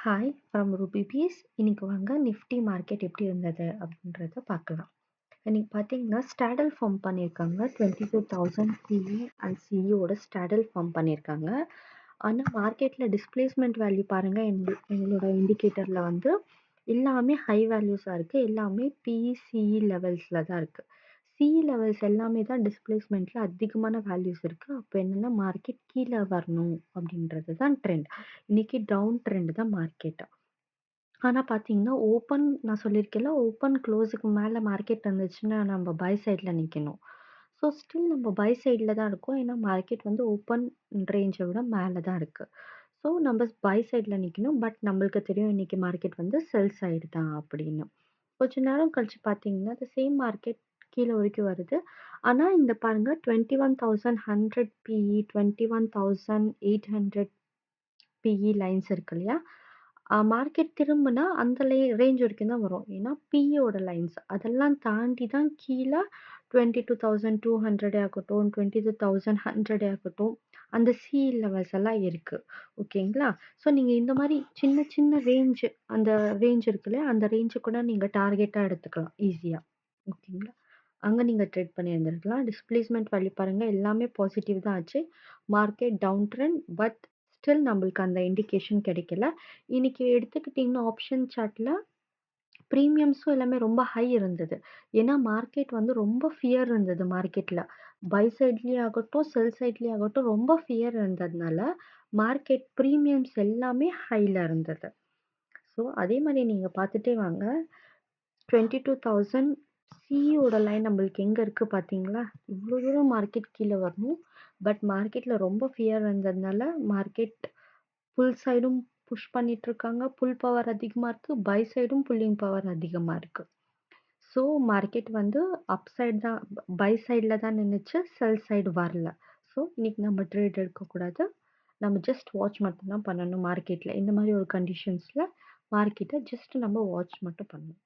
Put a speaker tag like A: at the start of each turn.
A: Hi from Ruby piece. இன்னைக்கு வாங்க Nifty market எப்படி இருந்தது அப்படின்றத பார்க்கலாம். இன்னைக்கு பார்த்தீங்கன்னா ஸ்டாடல் ஃபார்ம் பண்ணியிருக்காங்க. 22,000 பிஇ அண்ட் சிஇஓட ஸ்டாடல் ஃபார்ம் பண்ணியிருக்காங்க. ஆனால் மார்க்கெட்டில் டிஸ்பிளேஸ்மெண்ட் வேல்யூ பாருங்கள். எங்களோட இண்டிகேட்டரில் வந்து எல்லாமே ஹை வேல்யூஸாக இருக்குது. எல்லாமே பிஇ சிஇ லெவல்ஸில் தான் இருக்குது. சிஇ லெவல்ஸ் எல்லாமே தான் டிஸ்பிளேஸ்மெண்ட்டில் அதிகமான வேல்யூஸ் இருக்குது. அப்போ என்னென்னா மார்க்கெட் கீழே வரணும் அப்படின்றது தான் ட்ரெண்ட். இன்னைக்கு டவுன் ட்ரெண்ட் தான் மார்க்கெட். ஆனால் பார்த்தீங்கன்னா நான் சொல்லியிருக்கேன்ல, ஓப்பன் க்ளோஸுக்கு மேலே மார்க்கெட் இருந்துச்சுன்னா நம்ம பை சைடில் நிற்கணும். ஸோ ஸ்டில் நம்ம பை சைடில் தான் இருக்கோம். ஏன்னா மார்க்கெட் வந்து ஓப்பன் ரேஞ்சை விட மேலே தான் இருக்குது. ஸோ நம்ம பை சைடில் நிற்கணும். பட் நம்மளுக்கு தெரியும் இன்னைக்கு மார்க்கெட் வந்து செல் சைடு தான் அப்படின்னு. கொஞ்ச நேரம் கழிச்சு பார்த்தீங்கன்னா the சேம் மார்க்கெட் கீழே வரைக்கும் வருது. ஆனால் இந்த பாருங்க 21,100 பிஇ 21,800 பிஇ லைன்ஸ் இருக்கு இல்லையா? மார்க்கெட் திரும்புனா அந்த ரேஞ்ச் வரைக்கும் தான் வரும். ஏன்னா பிஇயோட லைன்ஸ் அதெல்லாம் தாண்டி தான் கீழ 22,200 ஆகட்டும், 22,100 ஆகட்டும், அந்த லெவல்ஸ் எல்லாம் இருக்கு. ஓகேங்களா? ஸோ நீங்க இந்த மாரி சின்ன சின்ன அந்த ரேஞ்ச் இருக்கு இல்லையா? அந்த ரேஞ்ச கூட நீங்க டார்கெட்டா எடுத்துக்கலாம் ஈஸியா. ஓகேங்களா? அங்க நீங்க ட்ரேட் பண்ணியிருந்திருக்கலாம். டிஸ்பிளேஸ்மென்ட் வேல்யூ பாருங்க எல்லாமே பாசிட்டிவ் தான் ஆச்சு. Market down trend but still நம்மளுக்கு அந்த இண்டிகேஷன் கிடைக்கல. இன்னைக்கு எடுத்துக்கிட்டீங்கன்னா ஆப்ஷன் சார்ட்ல பிரீமியம்ஸும் எல்லாமே ரொம்ப ஹை இருந்தது. ஏன்னா மார்க்கெட் வந்து ரொம்ப ஃபியர் இருந்தது மார்க்கெட்ல. பை சைட்லயும் ஆகட்டும், செல் சைட்லயும் ஆகட்டும் ரொம்ப ஃபியர் இருந்ததுனால மார்க்கெட் பிரீமியம்ஸ் எல்லாமே ஹைல இருந்தது. ஸோ அதே மாரி நீங்க பார்த்துட்டே வாங்க. 22,000 சிஇஓட லைன் நம்மளுக்கு எங்க இருக்கு பார்த்தீங்களா? இவ்ளோ தூரம் மார்க்கெட் கீழ வரணும். பட் மார்க்கெட்ல ரொம்ப ஃபியர் இருந்ததுனால மார்க்கெட் புல் சைடும் புஷ் பண்ணிட்டு இருக்காங்க. புல் பவர் அதிகமா இருக்கு. பை சைடும் புல்லிங் பவர் அதிகமா இருக்கு. ஸோ மார்க்கெட் வந்து அப் சைடு தான் பை சைடுல தான் நின்னுச்சு. செல் சைடு வரல. ஸோ இன்னைக்கு நம்ம ட்ரேட் எடுக்கக்கூடாது. நம்ம ஜஸ்ட் வாட்ச் மட்டும் தான் பண்ணணும் மார்க்கெட்ல. இந்த மாரி ஒரு கண்டிஷன்ஸ்ல மார்க்கெட்ட ஜஸ்ட் நம்ம வாட்ச் மட்டும் பண்ணணும்.